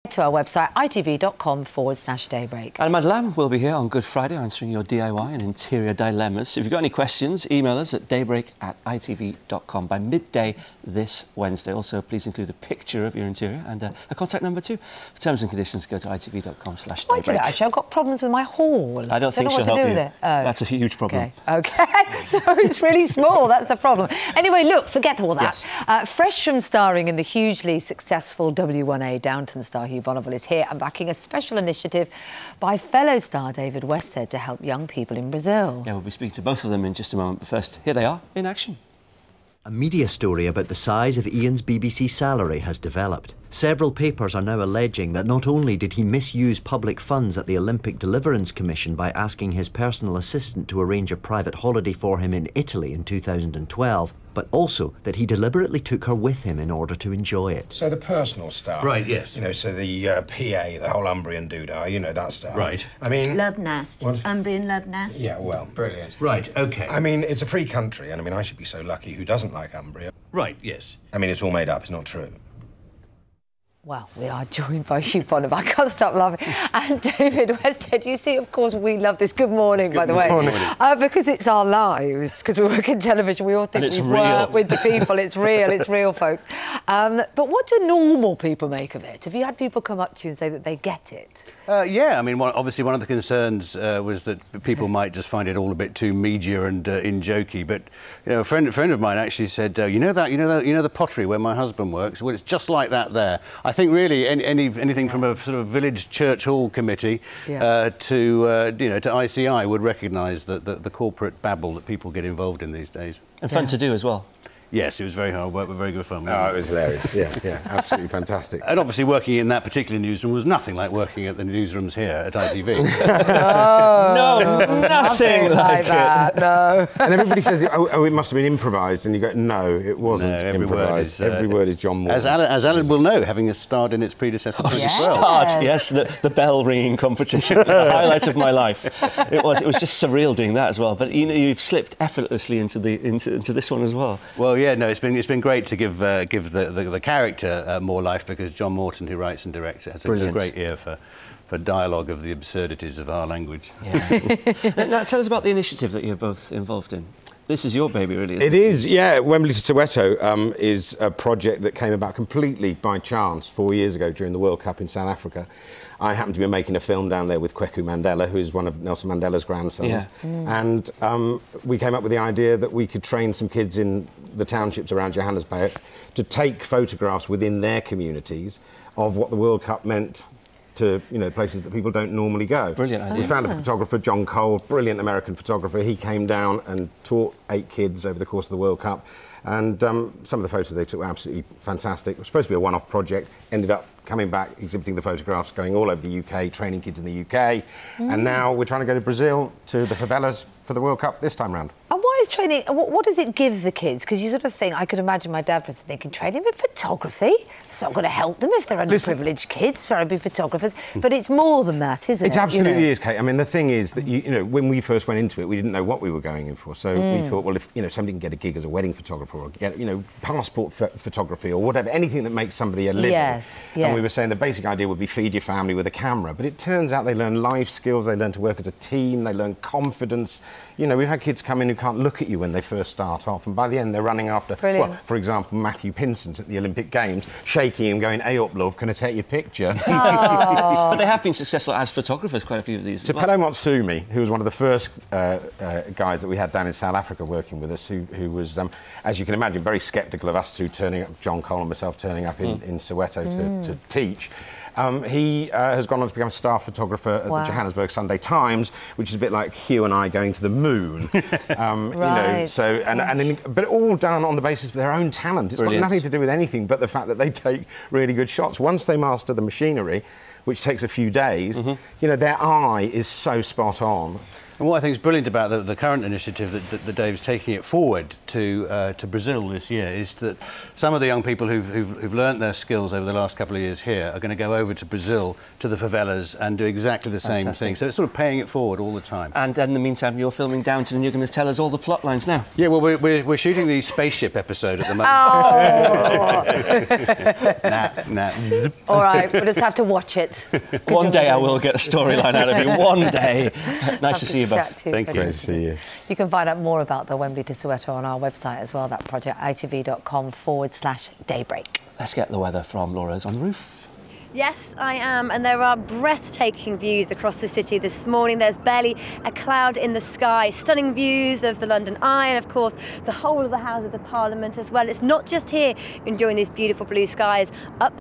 To our website, itv.com/daybreak. And Madeleine will be here on Good Friday answering your DIY and interior dilemmas. If you've got any questions, email us at daybreak@itv.com by midday this Wednesday. Also, please include a picture of your interior and a contact number too. For terms and conditions, go to itv.com/daybreak. Why do that, actually? I've got problems with my hall. I don't think she'll help you. That's a huge problem. OK. No, it's really small. That's a problem. Anyway, look, forget all that. Yes. Fresh from starring in the hugely successful W1A Downton star Hugh Bonneville is here and backing a special initiative by fellow star David Westhead to help young people in Brazil. Yeah, we'll be speaking to both of them in just a moment, but first, here they are in action. A media story about the size of Ian's BBC salary has developed. Several papers are now alleging that not only did he misuse public funds at the Olympic Deliverance Commission by asking his personal assistant to arrange a private holiday for him in Italy in 2012, but also that he deliberately took her with him in order to enjoy it. So the personal stuff. Right, yes. You know, so the PA, the whole Umbrian doodah, you know, that stuff. Right. I mean... Love nest. Umbrian love nest. Yeah, well, brilliant. Right, OK. I mean, it's a free country, and I mean, I should be so lucky. Who doesn't like Umbria? Right, yes. I mean, it's all made up, it's not true. Well, we are joined by Hugh Bonneville. I can't stop laughing. And David Westhead. You see, of course, we love this. Good morning, by the way. Good morning. Because it's our lives, because we work in television. We all think we work with the people. It's real, folks. But what do normal people make of it? Have you had people come up to you and say that they get it? Yeah, I mean, obviously one of the concerns was that people might just find it all a bit too media and in jokey. But you know, a friend of mine actually said, you know the pottery where my husband works. Well, it's just like that there. I think really anything from a sort of village church hall committee to ICI would recognise the corporate babble that people get involved in these days. And fun to do as well. Yes, it was very hard work, but very good fun. Oh, it was hilarious. Yeah, absolutely fantastic. And obviously working in that particular newsroom was nothing like working at the newsrooms here at ITV. No, nothing like that. No. And everybody says, oh, it must have been improvised, and you go, no, it wasn't improvised. Every word is John Moore. As Alan will know, having starred in its predecessor. Yes, the bell ringing competition was the highlight of my life. It was just surreal doing that as well. But you know, you've slipped effortlessly into this one as well. Well, yeah, no, it's been great to give the character more life, because John Morton, who writes and directs it, has a great ear for dialogue of the absurdities of our language. Yeah. Now, tell us about the initiative that you're both involved in. This is your baby, really, isn't it? It is, yeah. Wembley to Soweto is a project that came about completely by chance 4 years ago during the World Cup in South Africa. I happened to be making a film down there with Kweku Mandela, who is one of Nelson Mandela's grandsons. Yeah. And we came up with the idea that we could train some kids in the townships around Johannesburg to take photographs within their communities of what the World Cup meant to, you know, places that people don't normally go. Brilliant idea. We found a photographer, John Cole, brilliant American photographer. He came down and taught 8 kids over the course of the World Cup. And some of the photos they took were absolutely fantastic. It was supposed to be a one-off project, ended up coming back, exhibiting the photographs, going all over the UK, training kids in the UK. And now we're trying to go to Brazil, to the favelas for the World Cup this time round. And what is training, what does it give the kids? Because you sort of think, I could imagine my dad was thinking, training in photography? It's not going to help them if they're underprivileged kids, trying to be photographers. But it's more than that, isn't it? It absolutely is, Kate. I mean, the thing is that, you know, when we first went into it, we didn't know what we were going in for. So we thought, well, if, you know, somebody can get a gig as a wedding photographer or get, you know, passport photography or whatever, anything that makes somebody a living. Yes, yeah. And we were saying the basic idea would be feed your family with a camera. But it turns out they learn life skills, they learn to work as a team, they learn confidence. You know, we've had kids come in who can't look at you when they first start off, and by the end they're running after, well, for example, Matthew Pinsent at the Olympic Games, shaking him, going, "Hey up, love, can I take your picture?" But they have been successful as photographers, quite a few of these. Tapelo Motsumi, who was one of the first guys that we had down in South Africa working with us, who was, as you can imagine, very sceptical of us two turning up, John Cole and myself turning up in Soweto to teach. He has gone on to become a staff photographer at the Johannesburg Sunday Times, which is a bit like Hugh and I going to the moon. You know, so but all done on the basis of their own talent. It's got nothing to do with anything but the fact that they take really good shots. Once they master the machinery, which takes a few days, you know, their eye is so spot on. And what I think is brilliant about the current initiative that Dave's taking it forward to Brazil this year is that some of the young people who've learnt their skills over the last couple of years here are going to go over to Brazil, to the favelas, and do exactly the same thing. So it's sort of paying it forward all the time. And in the meantime, you're filming Downton and you're going to tell us all the plot lines now. Yeah, well, we're shooting the spaceship episode at the moment. Oh! All right, we'll just have to watch it. One day I will get a storyline out of you. One day. Nice to see you both. Thank you. Great to see you. You can find out more about the Wembley to Soweto on our website as well, that project, itv.com/daybreak. Let's get the weather from Laura's on the roof. Yes, I am, and there are breathtaking views across the city this morning. There's barely a cloud in the sky. Stunning views of the London Eye and, of course, the whole of the Houses of Parliament as well. It's not just here enjoying these beautiful blue skies. Up